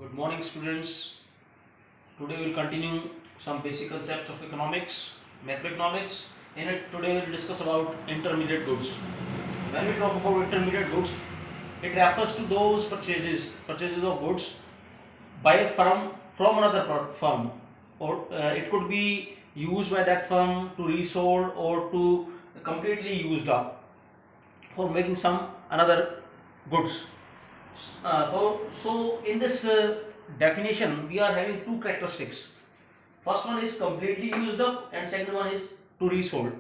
Good morning, students. Today we'll continue some basic concepts of economics, macroeconomics. In it, today we'll discuss about intermediate goods. When we talk about intermediate goods, it refers to those purchases of goods by a firm from another firm, or it could be used by that firm to resold or to completely used up for making some another goods. So in this definition, we are having two characteristics. First one is completely used up, and second one is to resold.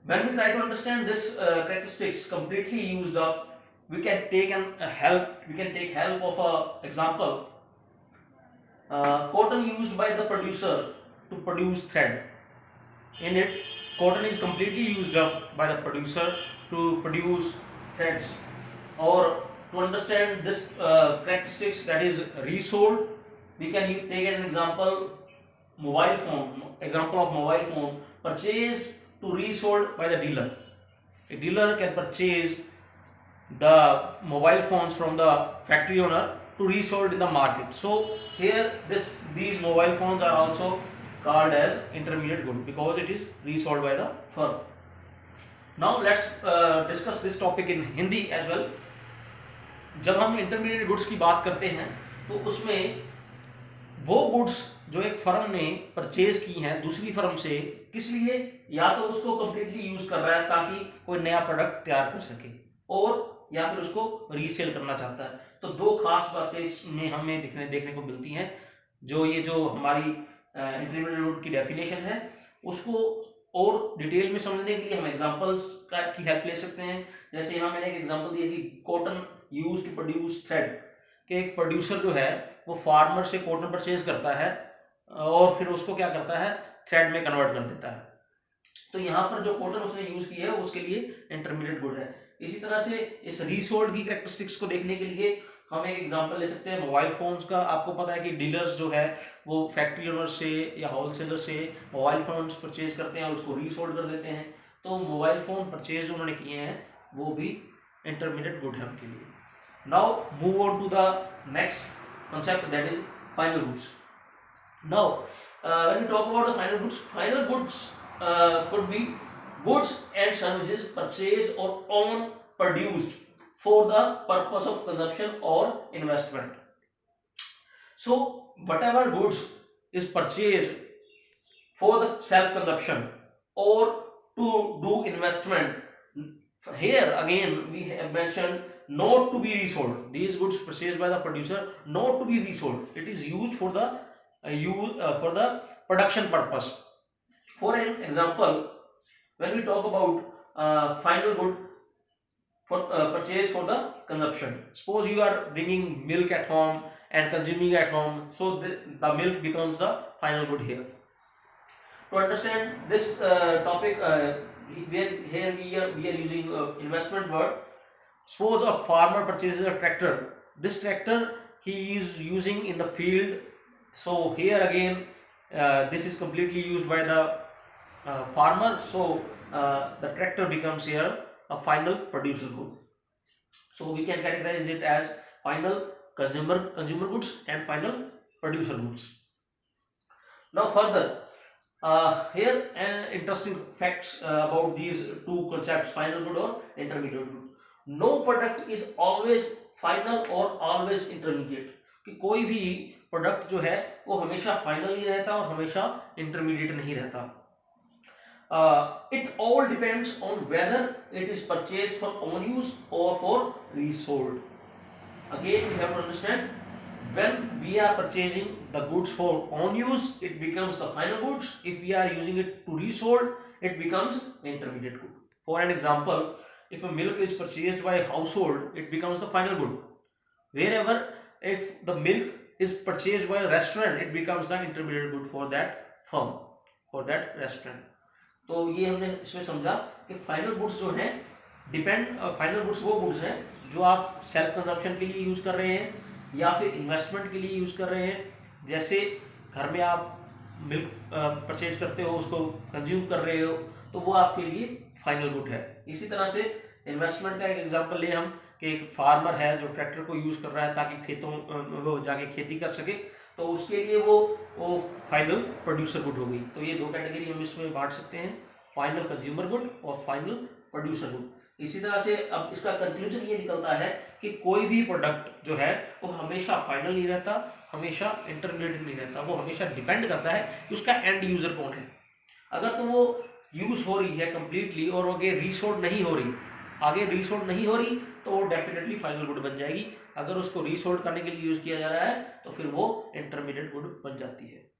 When we try to understand this characteristics completely used up, we can take help of a example. Cotton used by the producer to produce thread. In it, cotton is completely used up by the producer to produce threads. Or to understand this characteristics, that is resold, we can take an example of mobile phone purchased to resold by the dealer. A dealer can purchase the mobile phones from the factory owner to resold in the market. So here these mobile phones are also called as intermediate good because it is resold by the firm. Now let's discuss this topic in Hindi as well. जब हम intermediate goods की बात करते हैं तो उसमें वो goods जो एक फर्म ने परचेज की हैं दूसरी फर्म से, किस लिए? या तो उसको कंप्लीटली यूज कर रहा है ताकि कोई नया प्रोडक्ट तैयार कर सके, और या फिर उसको रीसेल करना चाहता है। तो दो खास बातें इसमें हमें देखने को मिलती हैं। जो हमारी इंटरमीडिएट गुड की डेफिनेशन है उसको और डिटेल में समझने के लिए हम एग्जांपल्स की हेल्प ले सकते हैं। जैसे यहाँ मैंने एक एग्जांपल दिया कि cotton used to produce thread, कि एक प्रोड्यूसर जो है वो फार्मर से कॉटन परचेज करता है और फिर उसको क्या करता है, थ्रेड में कन्वर्ट कर देता है। तो यहाँ पर जो कॉटन उसने यूज की है उसके लिए इंटरमीडिएट गुड है। इसी तरह से इस रीसोल्ड की कैरेक्टरिस्टिक्स को देखने के लिए हम एक एग्जांपल ले सकते हैं मोबाइल फोन्स का। आपको पता है कि डीलर्स जो है वो फैक्ट्री ओनर से या होलसेलर से मोबाइल फोन्स परचेज करते हैं और उसको रीसोल्ड कर देते हैं। तो मोबाइल फोन परचेज उन्होंने किए हैं वो भी इंटरमीडिएट गुड है उनके लिए। Now move on to the next concept, that is final goods. Now when we talk about the final goods could be goods and services purchased or own produced for the purpose of consumption or investment. So whatever goods is purchased for the self consumption or to do investment, here again we have mentioned not to be resold. These goods purchased by the producer not to be resold, it is used for the for the production purpose. For an example, when we talk about final good for purchase for the consumption, suppose you are bringing milk at home and consuming at home, so the milk becomes the final good here. To understand this topic, here we are using investment word. Suppose a farmer purchases a tractor. This tractor he is using in the field. So here again this is completely used by the farmer. So the tractor becomes here a final producer good. So we can categorize it as final consumer goods and final producer goods. Now further, here an interesting facts about these two concepts, final good or intermediate good. No product is always final or always intermediate, कि कोई भी product जो है वो हमेशा final ही रहता और हमेशा इंटरमीडिएट नहीं रहता। It all depends on whether it is purchased for own use or for resold. Again we have to understand, when we are purchasing the goods for own use it becomes the final goods. If we are using it to resold it becomes intermediate good. For an example, if a milk is purchased by a household it becomes the final good. Wherever if the milk is purchased by a restaurant it becomes the intermediate good for that firm, for that restaurant. तो ये हमने इसमें समझा कि final goods जो हैं final goods वो goods हैं जो आप सेल्फ कंजम्पशन के लिए यूज कर रहे हैं या फिर इन्वेस्टमेंट के लिए यूज कर रहे हैं। जैसे घर में आप मिल्क परचेज करते हो, उसको कंज्यूम कर रहे हो, तो वो आपके लिए फाइनल गुड है। इसी तरह से इन्वेस्टमेंट का एक एग्जांपल ले हम कि एक फार्मर है जो ट्रैक्टर को यूज कर रहा है ताकि खेतों वो जाके खेती कर सके, तो उसके लिए वो फाइनल प्रोड्यूसर गुड हो गई। तो ये दो कैटेगरी हम इसमें बांट सकते हैं, फाइनल कंज्यूमर गुड और फाइनल प्रोड्यूसर गुड। इसी तरह से अब इसका कंक्लूजन ये निकलता है कि कोई भी प्रोडक्ट जो है वो हमेशा फाइनल नहीं रहता, हमेशा इंटरमीडिएट नहीं रहता, वो हमेशा डिपेंड करता है कि उसका एंड यूजर कौन है। अगर तो वो यूज हो रही है कंप्लीटली और आगे रीसोल्ड नहीं हो रही, तो वो डेफिनेटली फाइनल गुड बन जाएगी। अगर उसको रीसोल्ड करने के लिए यूज किया जा रहा है तो फिर वो इंटरमीडिएट गुड बन जाती है।